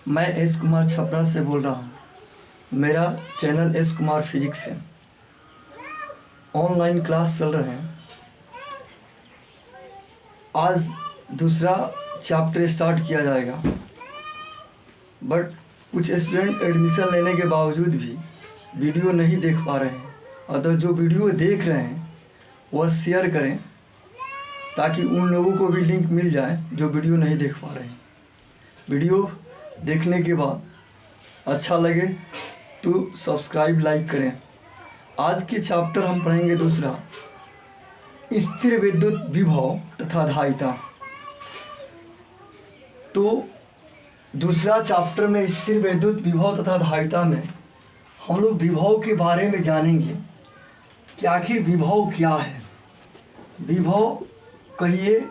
मैं एस कुमार छपरा से बोल रहा हूँ। मेरा चैनल एस कुमार फिजिक्स है। ऑनलाइन क्लास चल रहे हैं। आज दूसरा चैप्टर स्टार्ट किया जाएगा, बट कुछ स्टूडेंट एडमिशन लेने के बावजूद भी वीडियो नहीं देख पा रहे हैं। अगर जो वीडियो देख रहे हैं वह शेयर करें ताकि उन लोगों को भी लिंक मिल जाए जो वीडियो नहीं देख पा रहे हैं। वीडियो देखने के बाद अच्छा लगे तो सब्सक्राइब लाइक करें। आज के चैप्टर हम पढ़ेंगे दूसरा, स्थिर विद्युत विभव तथा धारिता। तो दूसरा चैप्टर में स्थिर विद्युत विभव तथा धारिता में हम लोग विभव के बारे में जानेंगे कि आखिर विभव क्या है। विभव कहिए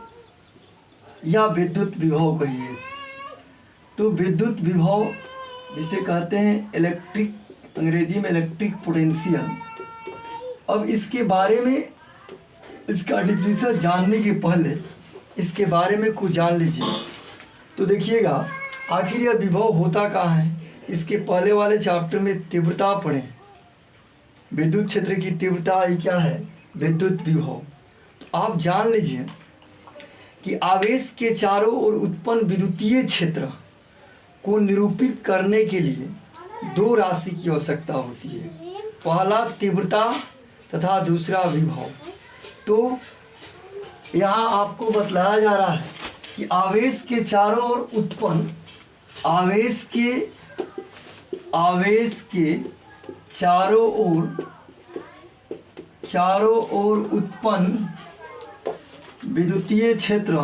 या विद्युत विभव कहिए, तो विद्युत विभव जिसे कहते हैं इलेक्ट्रिक, अंग्रेजी में इलेक्ट्रिक पोटेंशियल। अब इसके बारे में, इसका डिफिनेशन जानने के पहले इसके बारे में कुछ जान लीजिए। तो देखिएगा आखिर यह विभव होता कहाँ है। इसके पहले वाले चैप्टर में तीव्रता पढ़ें, विद्युत क्षेत्र की तीव्रता ये क्या है, विद्युत विभव। तो आप जान लीजिए कि आवेश के चारों ओर उत्पन्न विद्युतीय क्षेत्र को निरूपित करने के लिए दो राशि की आवश्यकता होती है, पहला तीव्रता तथा दूसरा विभव। तो यहाँ आपको बतलाया जा रहा है कि आवेश के चारों ओर उत्पन्न, आवेश के चारों ओर उत्पन्न विद्युतीय क्षेत्र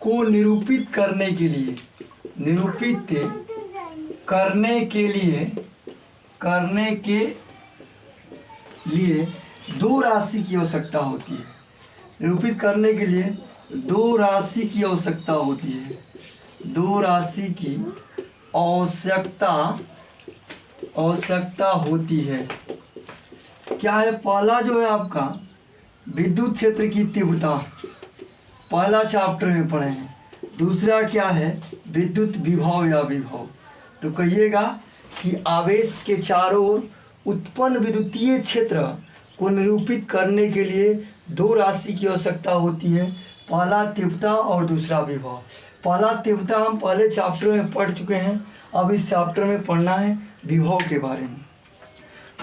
को निरूपित करने के लिए दो राशि की आवश्यकता होती है। निरूपित करने के लिए दो राशि की आवश्यकता होती है। दो राशि की आवश्यकता होती है। क्या है? पहला जो है आपका विद्युत क्षेत्र की तीव्रता, पहला चैप्टर में पढ़े हैं। दूसरा क्या है? विद्युत विभव या विभव। तो कहिएगा कि आवेश के चारों ओर उत्पन्न विद्युतीय क्षेत्र को निरूपित करने के लिए दो राशि की आवश्यकता होती है, पहला तीव्रता और दूसरा विभव। पहला तीव्रता हम पहले चैप्टर में पढ़ चुके हैं, अब इस चैप्टर में पढ़ना है विभव के बारे में।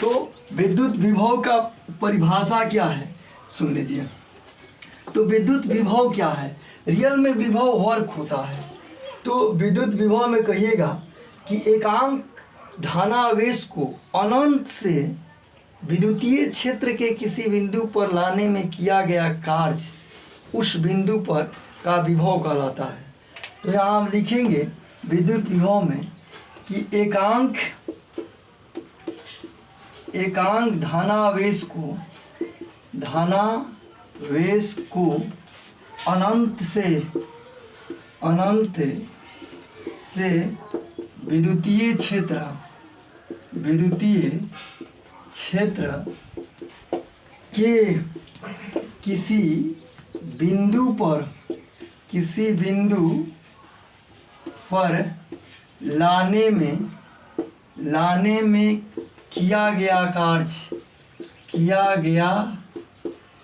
तो विद्युत विभव का परिभाषा क्या है सुन लीजिए। तो विद्युत विभव क्या है? रियल में विभव वर्क होता है। तो विद्युत विभव में कहिएगा कि एकांक धनावेश को अनंत से विद्युतीय क्षेत्र के किसी बिंदु पर लाने में किया गया कार्य उस बिंदु पर का विभव कहलाता है। तो यहाँ हम लिखेंगे विद्युत विभव में कि एकांक धनावेश को अनंत से विद्युतीय क्षेत्र के किसी बिंदु पर लाने में किया गया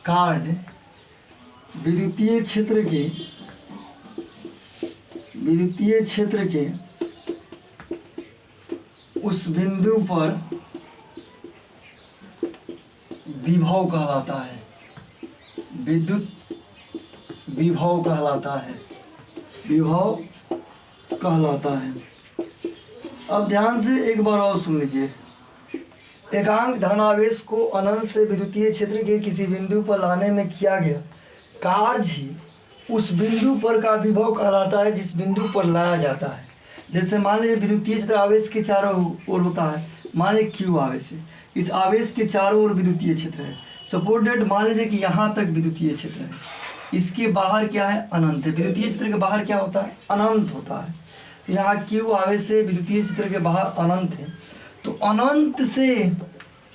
कार्य विद्युतीय क्षेत्र के उस बिंदु पर विभव कहलाता है, विद्युत विभव कहलाता है। अब ध्यान से एक बार और सुन लीजिए। एकांक धनावेश को अनंत से विद्युतीय क्षेत्र के किसी बिंदु पर लाने में किया गया कार्य ही उस बिंदु पर का विभव कहलाता है जिस बिंदु पर लाया जाता है। जैसे मान लीजिए विद्युतीय क्षेत्र आवेश के चारों ओर होता है, मान लीजिए क्यू आवेश है, इस आवेश के चारों ओर विद्युतीय क्षेत्र है। सपोज दैट मान लीजिए कि यहाँ तक विद्युतीय क्षेत्र है, इसके बाहर क्या है? अनंत है। विद्युतीय क्षेत्र के बाहर क्या होता है? अनंत होता है। यहाँ क्यू आवेश से विद्युतीय क्षेत्र के बाहर अनंत है। तो अनंत से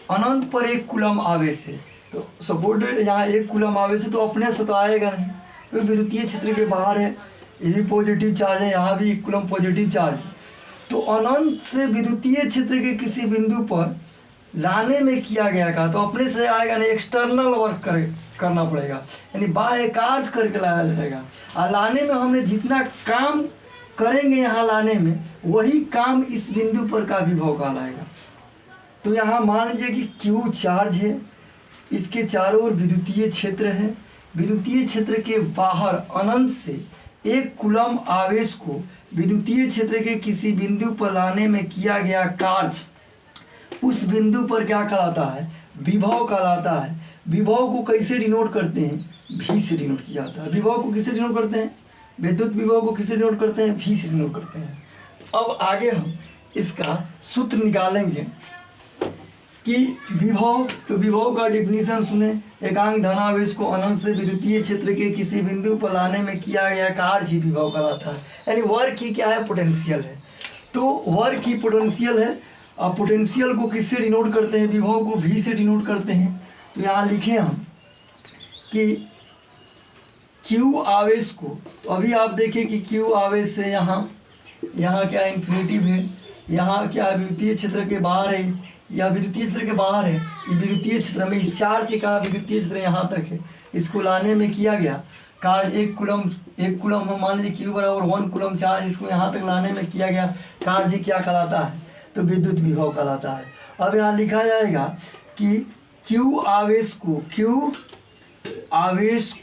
अनंत पर एक कूलम आवेश है, तो सपोर्टेड यहाँ एक कूलम आवेश है तो अपने से तो आएगा नहीं, वो विद्युतीय क्षेत्र के बाहर है, ये भी पॉजिटिव चार्ज है, यहाँ भी 1 कूलम पॉजिटिव चार्ज है। तो अनंत से विद्युतीय क्षेत्र के किसी बिंदु पर लाने में किया गया का तो अपने से आएगा नहीं, एक्सटर्नल वर्क करना पड़ेगा, यानी बाह्य कार्य करके लाया जाएगा। और लाने में हमने जितना काम करेंगे यहाँ लाने में, वही काम इस बिंदु पर का विभव कहलाएगा। तो यहाँ मान लीजिए कि क्यू चार्ज है, इसके चारों ओर विद्युतीय क्षेत्र है, विद्युतीय क्षेत्र के बाहर अनंत से 1 कूलम आवेश को विद्युतीय क्षेत्र के किसी बिंदु पर लाने में किया गया कार्य उस बिंदु पर क्या कहलाता है, विभव कहलाता है। विभव को कैसे डिनोट करते हैं, भी से डिनोट किया जाता है। विभव को किससे डिनोट करते हैं, विद्युत विभव को किससे डिनोट करते हैं, भी से डिनोट करते हैं। अब आगे हम इसका सूत्र निकालेंगे कि विभव, तो विभव का डिफिनीशन सुने, एकांक धनावेश को अनंत से विद्युतीय क्षेत्र के किसी बिंदु पर लाने में किया गया कार्य ही विभव कहलाता है, यानी वर्क की क्या है, पोटेंशियल है। तो वर्क की पोटेंशियल है, और पोटेंशियल को किससे डिनोट करते हैं, विभव को भी से डिनोट करते हैं। तो यहाँ लिखे हम कि क्यू आवेश को, तो अभी आप देखें कि क्यू आवेश से यहाँ क्या इन्फिनिटिव है, यहाँ क्या विद्युतीय क्षेत्र के बाहर है, या विद्युतीय क्षेत्र के बाहर है, ये विद्युतीय क्षेत्र में इस चार्ज का विद्युतीय क्षेत्र यहाँ तक है, इसको लाने में किया गया कार्य 1 कूलम हम मान लीजिए क्यू बराबर 1 कूलम चार्ज, इसको यहाँ तक लाने में किया गया कार्य क्या कहलाता है, तो विद्युत विभव कहलाता है। अब यहाँ लिखा जाएगा कि क्यू आवेश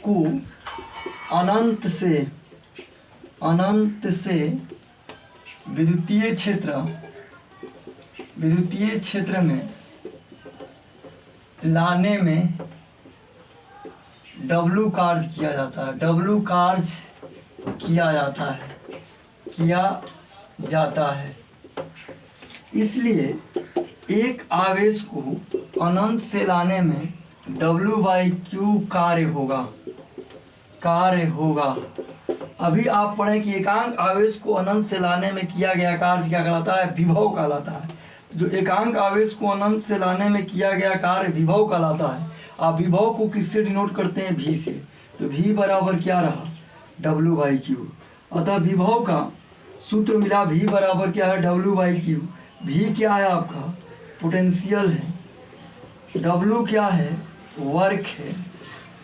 को अनंत से विद्युतीय क्षेत्र में लाने में W कार्य किया जाता है। इसलिए एक आवेश को अनंत से लाने में W/Q कार्य होगा। अभी आप पढ़ें कि एकांक आवेश को अनंत से लाने में किया गया कार्य क्या कहलाता है, विभव कहलाता है। जो एकांक आवेश को अनंत से लाने में किया गया कार्य विभव कहलाता है। आप विभव को किससे डिनोट करते हैं, भी से। तो भी बराबर क्या रहा, W/Q। अतः विभव का सूत्र मिला, भी बराबर क्या है, W/Q। भी क्या है आपका, पोटेंशियल है, W क्या है, वर्क है,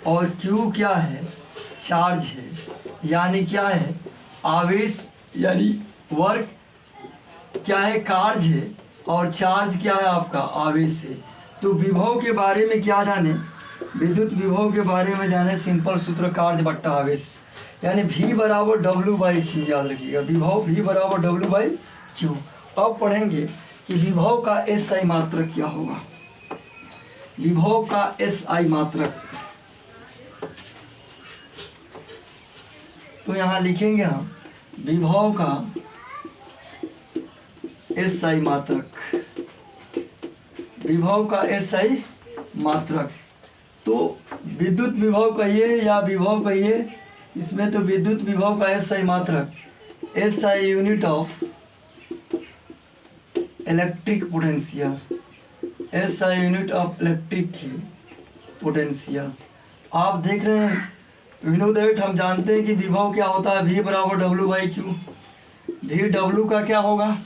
और Q क्या है, चार्ज है। यानी क्या है, आवेश यानी वर्क क्या है, कार्य है, और चार्ज क्या है आपका, आवेश है। तो विभव के बारे में क्या जाने, विद्युत विभव के बारे में जाने, सिंपल सूत्र कार्य बट्टा आवेश, यानी V बराबर W/Q। याद रखिएगा, विभव V बराबर W/Q। अब पढ़ेंगे कि विभव का SI मात्रक क्या होगा। विभव का SI मात्रक, तो यहाँ लिखेंगे हम विभव का SI मात्रक, विभव का SI मात्रक। तो विद्युत विभव कहिए या विभव कहिए, इसमें तो विद्युत विभव का SI मात्रक, SI unit of electric potential, SI unit of electric potential. आप देख रहे हैं, वी नो दैट, हम जानते हैं कि विभव क्या होता है, V बराबर W/Q। V W का क्या होगा,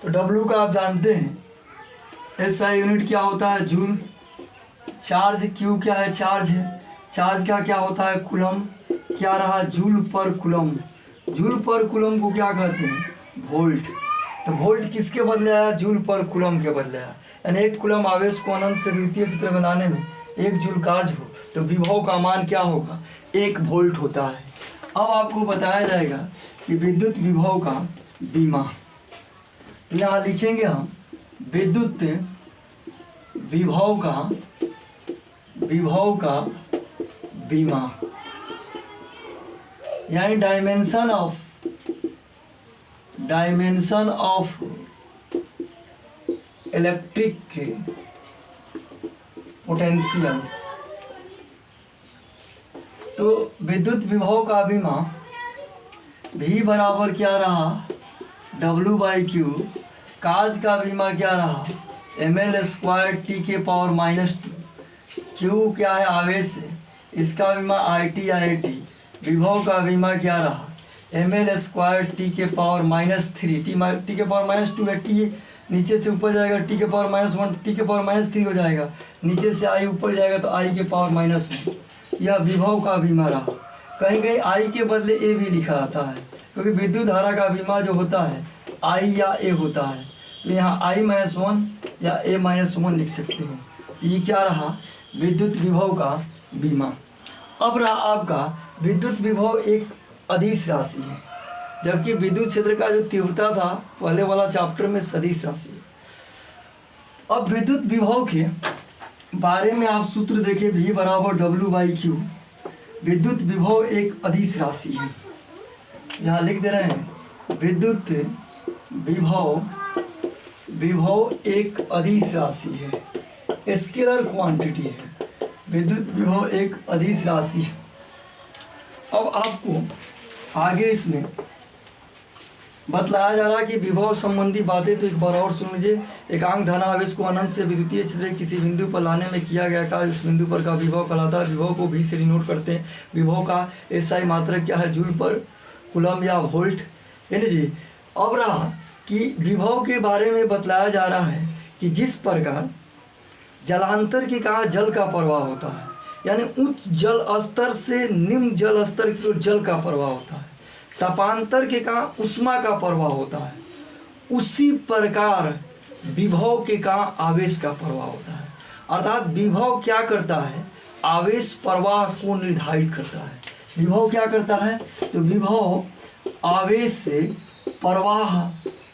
तो W का आप जानते हैं, SI यूनिट क्या होता है, जूल। चार्ज Q क्या है, चार्ज है, चार्ज का क्या होता है, कूलम। क्या रहा, जूल पर कूलम। जूल पर कूलम को क्या कहते हैं, वोल्ट। तो वोल्ट किसके बदले आया, जूल पर कूलम के बदले आया। यानी 1 कूलम आवेश को अनंत से विद्युतीय क्षेत्र में लाने में 1 जूल कार्य हो, तो विभव का मान क्या होगा, 1 वोल्ट होता है। अब आपको बताया जाएगा कि विद्युत विभव का बीमा। तो यहाँ लिखेंगे हम विद्युत विभव का बीमा, यानी डायमेंशन ऑफ इलेक्ट्रिक पोटेंशियल। तो विद्युत विभव का बीमा V बराबर क्या रहा, W/Q। कार्य का बीमा क्या रहा, ml² T⁻²। Q क्या है, आवेश है, इसका बीमा IT/IT। विभव का विमा क्या रहा, ml² t के पावर -3, t के पावर -2 है, t नीचे से ऊपर जाएगा t के पावर -1, t के पावर -3 हो जाएगा, नीचे से i ऊपर जाएगा तो i के पावर -1। यह विभव का विमा रहा। कहीं कहीं i के बदले a भी लिखा जाता है, क्योंकि विद्युत धारा का विमा जो होता है i या a होता है, तो यहाँ i-1 या a-1 लिख सकते हैं। ये क्या रहा, विद्युत विभव का विमा। अब रहा आपका विद्युत विभव एक अदिश राशि है, जबकि विद्युत क्षेत्र का जो तीव्रता था पहले वाला चैप्टर में सदिश राशि है। अब विद्युत विभव के बारे में आप सूत्र देखें, V बराबर W/Q। विद्युत विभव एक अदिश राशि है, यहाँ लिख दे रहे हैं, विद्युत विभव एक अदिश राशि है, स्केलर क्वांटिटी है। विद्युत विभव एक अदिश राशि है। अब आपको आगे इसमें बतलाया जा रहा है कि विभव संबंधी बातें, तो एक बार और सुन लीजिए। एकांक धनावेश को अनंत से विद्युतीय क्षेत्र के किसी बिंदु पर लाने में किया गया कार्य उस बिंदु पर का विभव कहलाता है। विभव को भी से डिनोट करते हैं। विभव का एसआई मात्रक क्या है, जूल पर कूलम या वोल्ट, है ना जी। अब रहा कि विभव के बारे में बतलाया जा रहा है कि जिस प्रकार जलांतर के कहाँ जल का प्रवाह होता है, यानी उच्च जल स्तर से निम्न जल स्तर की ओर जल का प्रवाह होता है, तापांतर के कहाँ उष्मा का प्रवाह होता है, उसी प्रकार विभव के कहाँ आवेश का प्रवाह होता है। अर्थात विभव क्या करता है, आवेश प्रवाह को निर्धारित करता है। विभव क्या करता है, तो विभव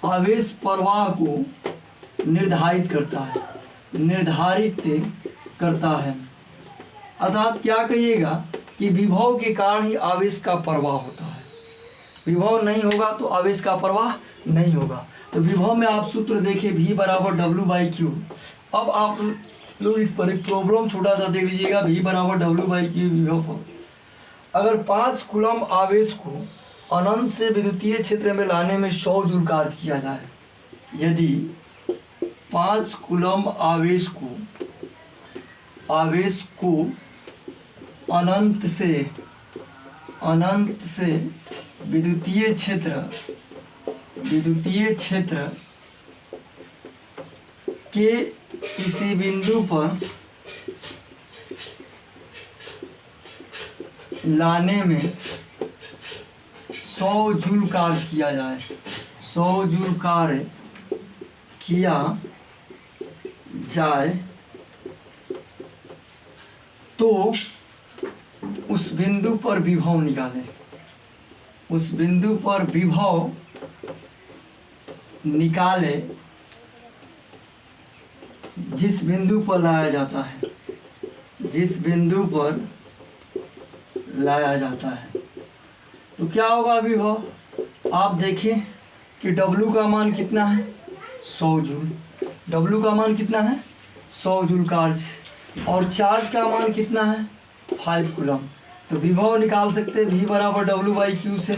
आवेश प्रवाह को निर्धारित करता है। अर्थात क्या कहिएगा कि विभव के कारण ही आवेश का प्रवाह होता है। विभव नहीं होगा तो आवेश का प्रवाह नहीं होगा। तो विभव में आप सूत्र देखिए, V बराबर W/Q। अब आप लोग इस पर एक प्रॉब्लम छोटा सा देख लीजिएगा। V बराबर W/Q विभव पर अगर 5 कूलम आवेश को अनंत से विद्युतीय क्षेत्र में लाने में 100 जूल कार्य किया जाए, यदि 5 कूलम आवेश को अनंत से विद्युतीय क्षेत्र के किसी बिंदु पर लाने में 100 जूल कार्य किया जाए, 100 जूल कार्य किया जाए, तो उस बिंदु पर विभव निकालें। उस बिंदु पर विभव निकाले जिस बिंदु पर लाया जाता है, जिस बिंदु पर लाया जाता है। तो क्या होगा विभव, आप देखें कि W का मान कितना है, 100 जूल। W का मान कितना है, 100 जूल कार्य, और चार्ज का मान कितना है, 5 कूलम। तो विभव निकाल सकते हैं। V बराबर W/Q से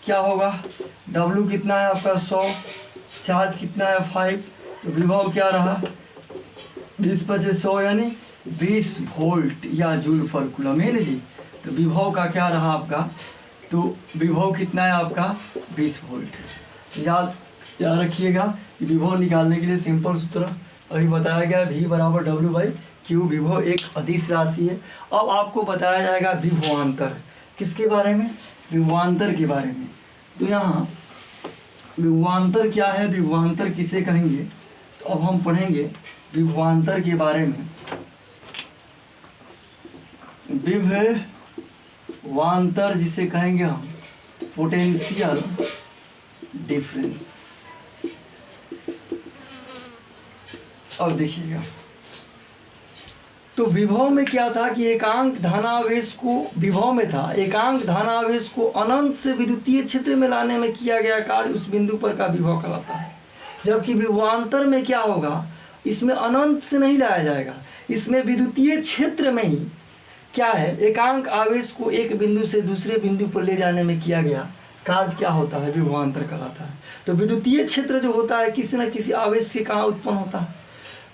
क्या होगा, W कितना है आपका 100, चार्ज कितना है 5, तो विभव क्या रहा 20/100 यानी 20 वोल्ट या जूल पर कूलम, है ना जी। तो विभव का क्या रहा आपका, तो विभव कितना है आपका 20 वोल्ट। याद रखिएगा कि विभव निकालने के लिए सिंपल सूत्र अभी बताया गया, V बराबर W/Q। विभव एक अदिश राशि है। अब आपको बताया जाएगा विभवांतर, किसके बारे में, विभवांतर के बारे में। तो यहाँ विभवांतर क्या है, विभवांतर किसे कहेंगे, तो अब हम पढ़ेंगे विभवांतर के बारे में। विभवांतर जिसे कहेंगे हम पोटेंशियल डिफरेंस। अब देखिएगा, तो विभव में क्या था कि एकांक धनावेश को, विभव में था एकांक धनावेश को अनंत से विद्युतीय क्षेत्र में लाने में किया गया कार्य उस बिंदु पर का विभव कहलाता है। जबकि विभवांतर में क्या होगा, इसमें अनंत से नहीं लाया जाएगा, इसमें विद्युतीय क्षेत्र में ही क्या है, एकांक आवेश को एक बिंदु से दूसरे बिंदु पर ले जाने में किया गया कार्य क्या होता है, विभवांतर कहलाता है। तो विद्युतीय क्षेत्र जो होता है किसी न किसी आवेश के कहाँ उत्पन्न होता है।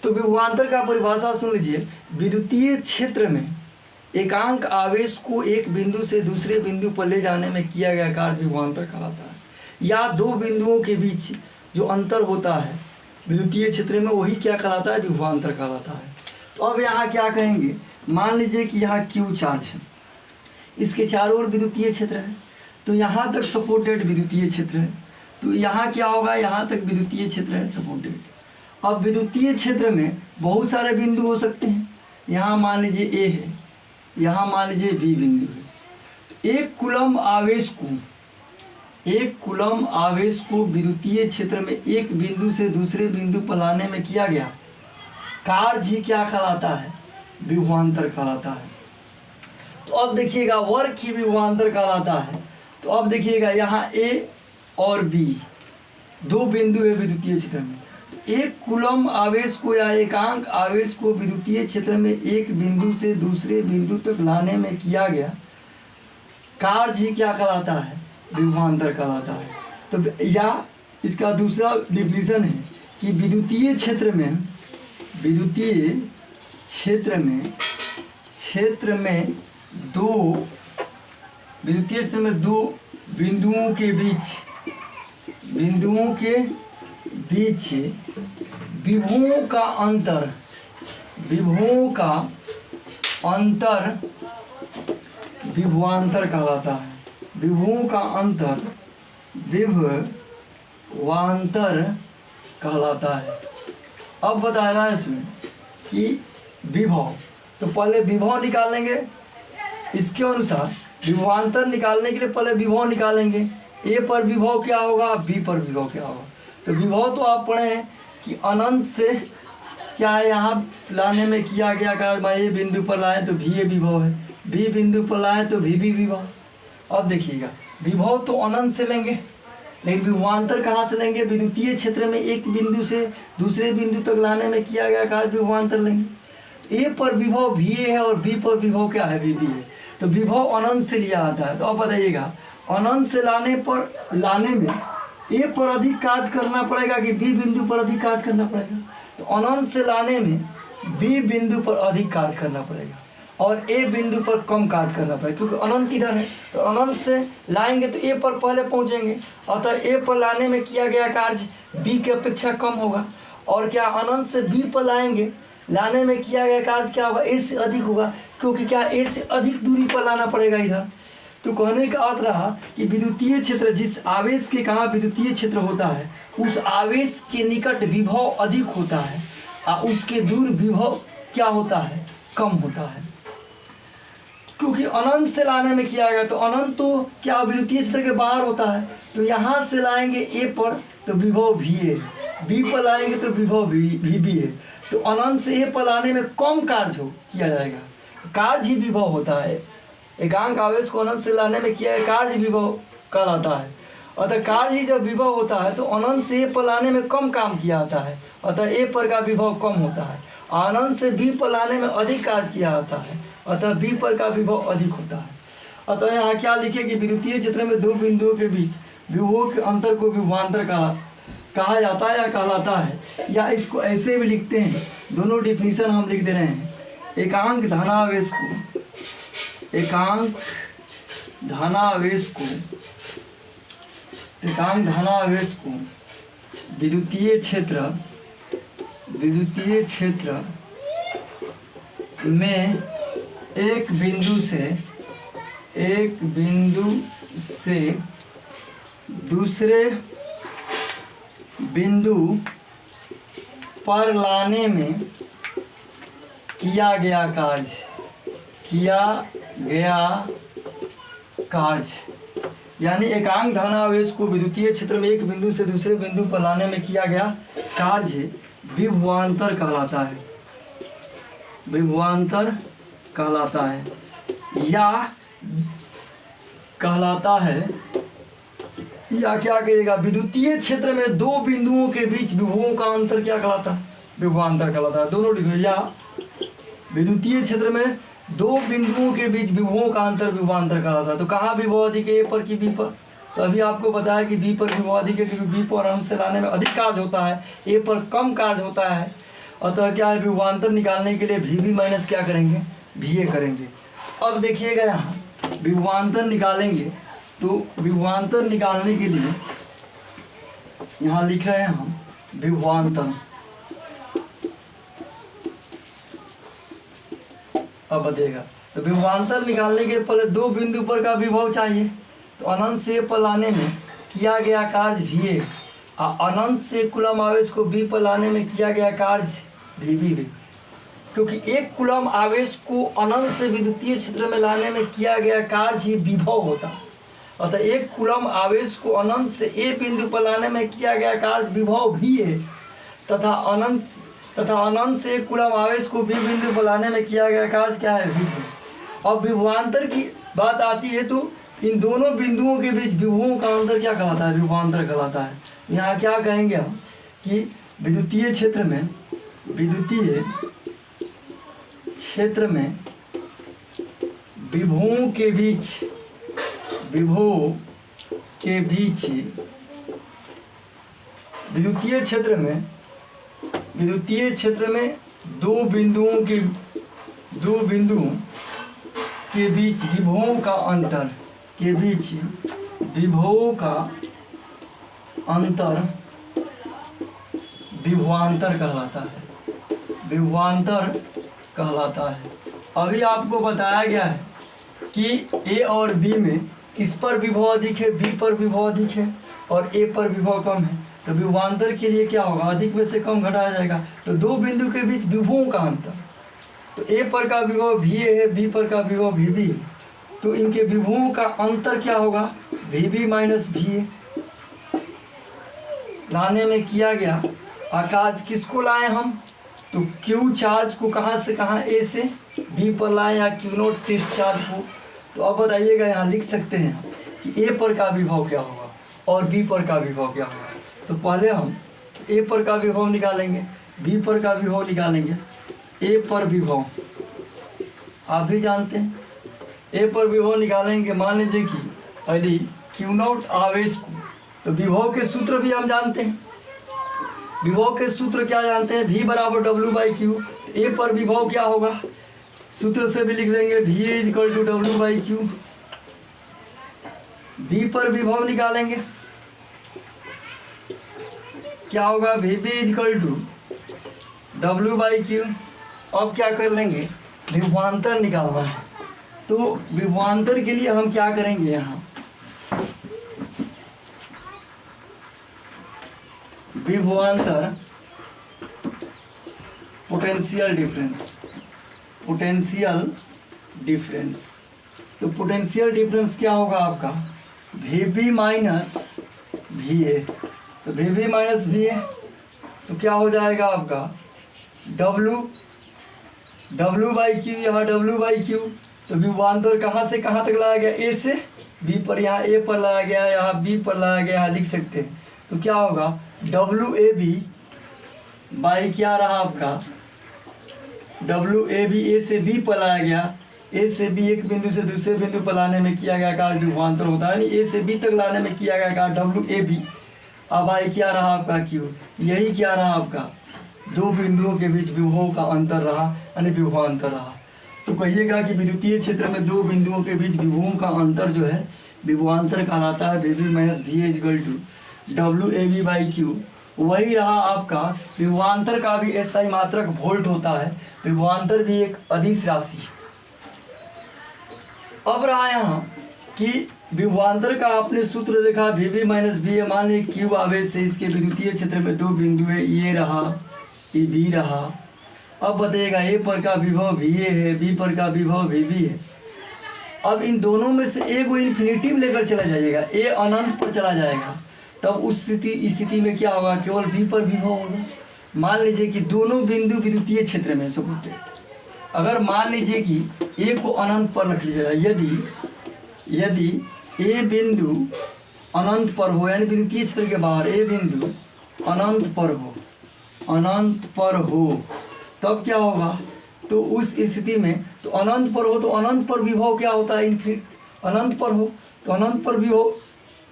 तो विभवांतर का परिभाषा सुन लीजिए, विद्युतीय क्षेत्र में एकांक आवेश को एक बिंदु से दूसरे बिंदु पर ले जाने में किया गया कार्य विभवांतर कहलाता है। या दो बिंदुओं के बीच जो अंतर होता है विद्युतीय क्षेत्र में, वही क्या कहलाता है, विभवांतर कहलाता है। तो अब यहाँ क्या कहेंगे, मान लीजिए कि यहाँ क्यू चार्ज है, इसके चारों ओर विद्युतीय क्षेत्र है, तो यहाँ तक सपोर्टेड विद्युतीय क्षेत्र है, तो यहाँ क्या होगा, यहाँ तक विद्युतीय क्षेत्र है सपोर्टेड। अब विद्युतीय क्षेत्र में बहुत सारे बिंदु हो सकते हैं, यहाँ मान लीजिए ए है, यहाँ मान लीजिए बी बिंदु है। तो एक कूलम आवेश को विद्युतीय क्षेत्र में एक बिंदु से दूसरे बिंदु पर लाने में किया गया कार्य ही क्या कहलाता है, विभवांतर कहलाता है। तो अब देखिएगा वर्क ही विभवांतर कहलाता है। तो अब देखिएगा यहाँ ए और बी दो बिंदु है विद्युतीय क्षेत्र में। तो एक कूलम आवेश को या एकांक आवेश को विद्युतीय क्षेत्र में एक बिंदु से दूसरे बिंदु तक लाने में किया गया कार्य ही क्या कहलाता है, विभवांतर कहलाता है। तो या इसका दूसरा डिफिनीशन है कि विद्युतीय क्षेत्र में दो बिंदुओं के बीच विभवों का अंतर विभवांतर कहलाता है। विभवों का अंतर विभवांतर कहलाता है। अब बताएगा इसमें कि विभव, तो पहले विभव निकालेंगे, इसके अनुसार विभवांतर निकालने के लिए पहले विभव निकालेंगे। ए पर विभव क्या होगा, बी पर विभव क्या होगा। तो विभव तो आप पढ़े हैं कि अनंत से क्या है, यहाँ लाने में किया गया कार्य, मैं ए बिंदु पर लाएँ तो भी ए विभव है, बी बिंदु पर लाएँ तो भी विभव। अब देखिएगा विभव तो अनंत से लेंगे, लेकिन विभवांतर कहाँ से लेंगे, विद्युतीय क्षेत्र में एक बिंदु से दूसरे बिंदु तक लाने में किया गया कार्य विभवांतर लेंगे। ए पर विभव भी ए है और बी पर विभव क्या है, भी है। तो विभव अनंत से लिया आता है। तो अब बताइएगा अनंत से लाने में ए पर अधिक कार्य करना पड़ेगा कि बी बिंदु पर अधिक कार्य करना पड़ेगा। तो अनंत से लाने में बी बिंदु पर अधिक कार्य करना पड़ेगा और ए बिंदु पर कम कार्य करना पड़ेगा, क्योंकि अनंत इधर है। तो अनंत से लाएंगे तो ए पर पहले पहुंचेंगे, अतः ए पर लाने में किया गया कार्य बी की अपेक्षा कम होगा। और क्या अनंत से बी पर लाने में किया गया कार्य क्या होगा, ए से अधिक होगा, क्योंकि क्या ए से अधिक दूरी पर लाना पड़ेगा इधर। तो कहने का अर्थ रहा कि विद्युतीय क्षेत्र, जिस आवेश के कहाँ विद्युतीय क्षेत्र होता है उस आवेश के निकट विभव अधिक होता है और उसके दूर विभव क्या होता है, कम होता है। क्योंकि अनंत से लाने में किया गया, तो अनंत तो क्या विद्युतीय क्षेत्र के बाहर होता है। तो यहाँ से लाएंगे ए पर तो विभव भी है, बी पर लाएंगे तो विभव भी है। तो अनंत से ए पर लाने में कम कार्य किया जाएगा, कार्य ही विभव होता है। एकांक आवेश को अनंत से लाने में किया गया कार्य विभव कहलाता है। अतः कार्य ही जब विभव होता है तो अनंत से ए पर लाने में कम काम किया जाता है, अतः ए पर का विभव कम होता है। अनंत से बी पर लाने में अधिक कार्य किया जाता है, अतः बी पर का विभव अधिक होता है। अतः यहाँ क्या लिखे कि विद्युतीय क्षेत्र में दो बिंदुओं के बीच विभवों के अंतर को विभवांतर कहा जाता है या कहलाता है। या इसको ऐसे भी लिखते हैं, दोनों डिफिनीशन हम लिख दे रहे हैं। एकांक धनावेश को विद्युतीय क्षेत्र में एक बिंदु से दूसरे बिंदु पर लाने में किया गया कार्य, यानी एकांक धनावेश को विद्युतीय क्षेत्र में एक बिंदु से दूसरे बिंदु पर लाने में किया गया कार्य विभवांतर कहलाता है। या क्या कहेगा, विद्युतीय क्षेत्र में दो बिंदुओं के बीच विभवों का अंतर क्या कहलाता है, विभवांतर कहलाता है। दोनों लिखो। या विद्युतीय क्षेत्र में दो बिंदुओं के बीच विभवों का अंतर विभवांतर कहलाता है। तो कहाँ विभव अधिक है, ए पर कि बी पर। तो अभी आपको बताया कि बी पर विभव अधिक है, क्योंकि बी पर अनंत से लाने में अधिक कार्य होता है, ए पर कम कार्य होता है। अतः क्या है, विभवांतर निकालने के लिए भी माइनस क्या करेंगे, भी ए करेंगे। अब देखिएगा यहाँ विभवांतर निकालेंगे, तो विभवांतर निकालने के लिए यहाँ लिख रहे हैं हम विभवांतर। अब बताइएगा, तो विभवांतर निकालने के पहले दो बिंदु पर का विभव चाहिए, तो अनंत से पर लाने में किया गया कार्य VA और अनंत से कूलम आवेश को B पर लाने में किया गया कार्य VB। क्योंकि एक कूलम आवेश को अनंत से विद्युतीय क्षेत्र में लाने में किया गया कार्य ही विभव होता है। अतः एक कूलम आवेश को अनंत से A बिंदु पर लाने में किया गया कार्य विभव भी है, तथा अनंत से एक कूलम आवेश को B बिंदु पर लाने में किया गया कार्य क्या है, विभव। अब विभवांतर की बात आती है तो इन दोनों बिंदुओं के बीच विभवों का अंतर क्या कहलाता है, विभवांतर कहलाता है। यहाँ क्या कहेंगे हम कि विद्युतीय क्षेत्र में विभवों के बीच विद्युतीय क्षेत्र में दो बिंदुओं के बीच विभवों का अंतर विभवांतर कहलाता है। अभी आपको बताया गया है कि A और B में किस पर विभव अधिक है, B पर विभव अधिक है और A पर विभव कम है। तो विभवांतर के लिए क्या होगा, अधिक में से कम घटाया जाएगा, तो दो बिंदु के बीच विभवों का अंतर, तो A पर का विभव VA है, B पर का विभव VB है, तो इनके विभवों का अंतर क्या होगा, VB माइनस VA। लाने में किया गया आकाश किसको लाए हम, तो Q चार्ज को कहाँ से कहाँ, A से B पर लाए या Q0 टेस्ट चार्ज को। तो अब बताइएगा, यहाँ लिख सकते हैं कि A पर का विभव क्या होगा और B पर का विभव क्या होगा। तो पहले हम A पर का विभव निकालेंगे, B पर का विभव निकालेंगे। A पर विभव आप भी जानते हैं, A पर विभव निकालेंगे। मान लीजिए कि यदि Q0 आवेश को, तो विभव के सूत्र भी हम जानते हैं। विभव के सूत्र क्या जानते हैं, V बराबर W/Q। A पर विभव क्या होगा, सूत्र से भी लिख लेंगे, VA equal to W/Q। B पर विभव निकालेंगे, क्या होगा, VB इक्वल टू W/Q। अब क्या कर लेंगे, विभवांतर निकालना है। तो विभवांतर के लिए हम क्या करेंगे, यहाँ विभवांतर पोटेंशियल डिफरेंस। तो पोटेंशियल डिफरेंस क्या होगा आपका, VB माइनस VA। तो VB माइनस VA तो क्या हो जाएगा आपका W/Q, यहाँ W/Q। तो विभवांतर कहाँ से कहाँ तक लाया गया, A से B पर, यहाँ A पर लाया गया, यहाँ B पर लाया गया, यहाँ लिख सकते हैं। तो क्या होगा, WAB बाई क्या रहा आपका, WAB A से B पर लाया गया, A से B एक बिंदु से दूसरे बिंदु पर लाने में किया गया कार्य विभवांतर होता है, यानी A से B तक लाने में किया गया कार्य WAB। अब आई क्या रहा आपका Q, यही क्या रहा आपका, दो बिंदुओं के बीच विभवों का अंतर रहा, यानी विभवांतर रहा। तो कहिएगा कि विद्युतीय क्षेत्र में दो बिंदुओं के बीच विभवों का अंतर जो है विभवांतर कहलाता है। VB minus VA equal to WAB/Q। वही रहा आपका, विभवांतर का भी SI मात्रक वोल्ट होता है, विभवांतर भी एक अदिश राशि है। अब रहा यहाँ कि विभवांतर का आपने सूत्र देखा, VB माइनस VA। मान लीजिए Q आवेश से इसके विद्युतीय क्षेत्र में दो बिंदु है, ये रहा, ये B रहा। अब बताइएगा, A पर का विभव VA है, B पर का विभव VB है। अब इन दोनों में से A को इन्फिनिटिव लेकर चला जाइएगा, A अनंत पर चला जाएगा, तब उस स्थिति में क्या होगा, केवल B पर विभव होगा। मान लीजिए कि दोनों बिंदु विद्युतीय क्षेत्र में सपोर्टेड, अगर मान लीजिए कि A को अनंत पर रख लीजिएगा, यदि A बिंदु अनंत पर हो, यानी विद्युतीय क्षेत्र के बाहर A बिंदु अनंत पर हो, तब क्या होगा, तो उस स्थिति में, तो अनंत पर हो तो अनंत पर विभव क्या होता है, इन्फिनिट। अनंत पर हो तो अनंत पर विभव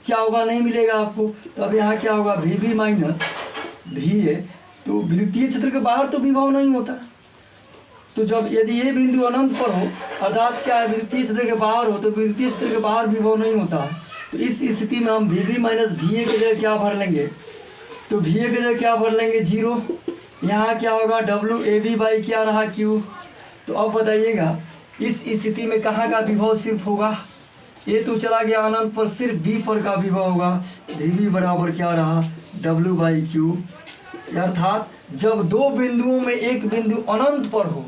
क्या होगा, नहीं मिलेगा आपको। तो अब यहाँ क्या होगा, VB माइनस VA। तो विद्युतीय क्षेत्र के बाहर तो विभव नहीं होता, तो जब यदि ये बिंदु अनंत पर हो, अर्थात क्या है, विद्युतीय क्षेत्र के बाहर हो, तो विद्युतीय क्षेत्र के बाहर विभव नहीं होता है। तो इस स्थिति में हम V B minus V A की जगह क्या भर लेंगे, तो वी ए की जगह क्या भर लेंगे, 0। यहाँ क्या होगा, डब्ल्यू ए बी बाई क्या रहा, क्यू। तो अब बताइएगा इस स्थिति में कहाँ का विभव सिर्फ होगा, ये तो चला गया अनंत पर, सिर्फ बी पर का विभव होगा। वी बी बराबर क्या रहा, डब्ल्यू बाई क्यू। अर्थात जब दो बिंदुओं में एक बिंदु अनंत पर हो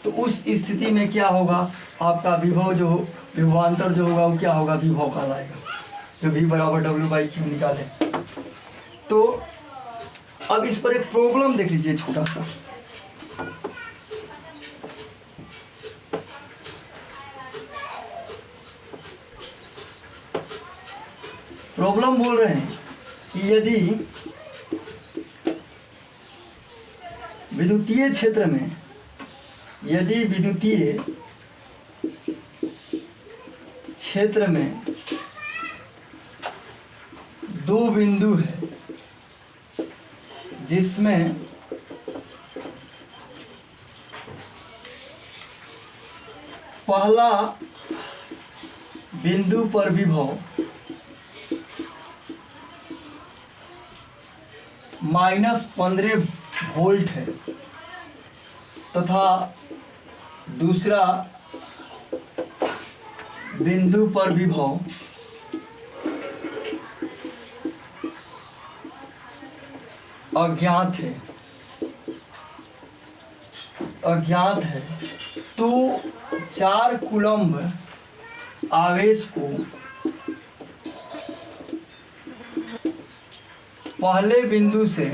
तो उस स्थिति में क्या होगा, आपका विभव जो हो, विभवांतर जो होगा वो क्या होगा, विभव कहलाएगा, जो वी बराबर डब्ल्यू बाई क्यू निकाले। तो अब इस पर एक प्रॉब्लम देख लीजिए छोटा सा। प्रॉब्लम बोल रहे हैं कि यदि विद्युतीय क्षेत्र में, यदि विद्युतीय क्षेत्र में दो बिंदु है जिसमें पहला बिंदु पर विभव -15 वोल्ट है तथा दूसरा बिंदु पर विभव अज्ञात है, तो 4 कूलम्ब आवेश को पहले बिंदु से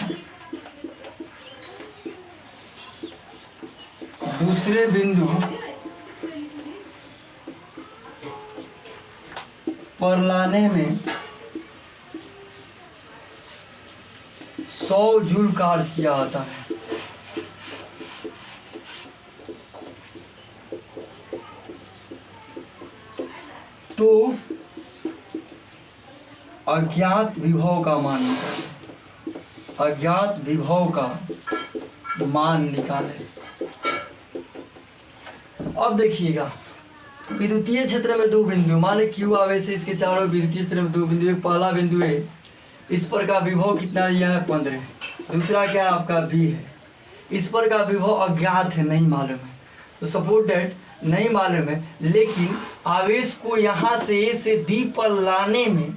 दूसरे बिंदु पर लाने में 100 जूल कार्य किया जाता है। तो अज्ञात विभव का मान निकालें, अज्ञात विभव का मान निकालें। अब देखिएगा विद्युतीय क्षेत्र में दो बिंदु, मान लीजिए क्यू आवेश है, इसके चारों विद्युतीय क्षेत्र में दो बिंदु, एक पहला बिंदु है, इस पर का विभव कितना दिया है 15, दूसरा क्या है आपका बी है, इस पर का विभव अज्ञात है, नहीं मालूम है। तो सपोज दैट नहीं मालूम है, लेकिन आवेश को यहाँ से ए से बी पर लाने में,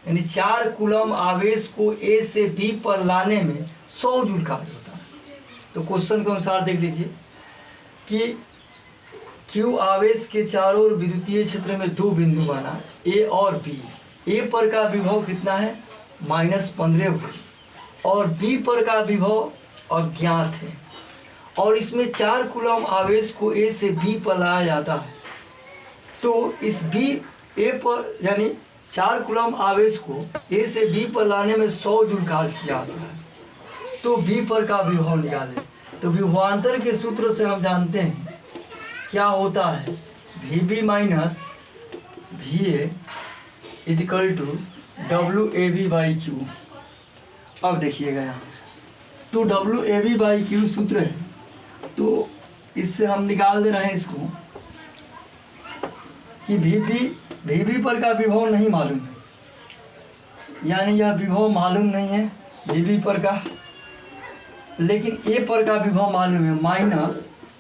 यानी 4 कूलम आवेश को ए से बी पर लाने में 100 जूल कार्य होता है। तो क्वेश्चन के अनुसार देख लीजिए कि क्यू आवेश के चारों ओर विद्युतीय क्षेत्र में दो बिंदु बना, ए और बी। ए पर का विभव कितना है -15 वोल्ट और बी पर का विभव अज्ञात है, और इसमें 4 कूलम आवेश को ए से बी पर लाया जाता है। तो इस बी ए पर, यानी 4 कूलम आवेश को ए से बी पर लाने में 100 जूल कार्य किया जाता है। तो बी पर का विभव निकालें। तो विभवांतर के सूत्र से हम जानते हैं क्या होता है, V B minus V A is equal to W A B by Q. अब देखिएगा यहाँ, तो W A B by Q सूत्र है, तो इससे हम निकाल दे रहे हैं इसको कि वी बी पर का विभव नहीं मालूम है, यानी यह विभव मालूम नहीं है वी बी पर का, लेकिन ए पर का विभव मालूम है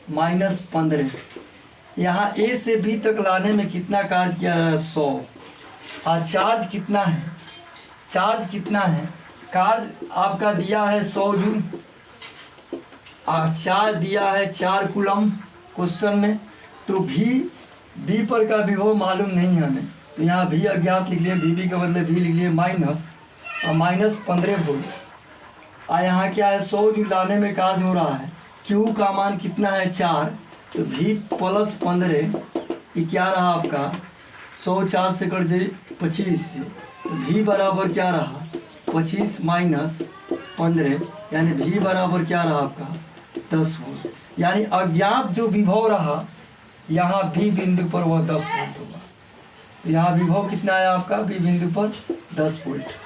-15। यहाँ ए से बी तक लाने में कितना कार्य किया है 100, और चार्ज कितना है, चार्ज कितना है, कार्य आपका दिया है 100 जूल और चार्ज दिया है 4 कूलम क्वेश्चन में। तो बी पर का विभव मालूम नहीं है हमें, तो यहाँ भी अज्ञात लिख लिए, बी के बदले भी लिख लिए माइनस और -15 वोल्ट, और यहाँ क्या है 100 जूल लाने में कार्य हो रहा है। क्यू का मान कितना है 4, तो भी प्लस 15 ये क्या रहा आपका 100, 4 से कट जाए 25 से, तो भी बराबर क्या रहा 25 माइनस 15, यानी भी बराबर क्या रहा आपका 10 वोल्ट। यानी अज्ञात जो विभव रहा यहाँ बी बिंदु पर वह 10 वोल्ट होगा। तो यहाँ विभव कितना है आपका बी बिंदु पर 10 वोल्ट।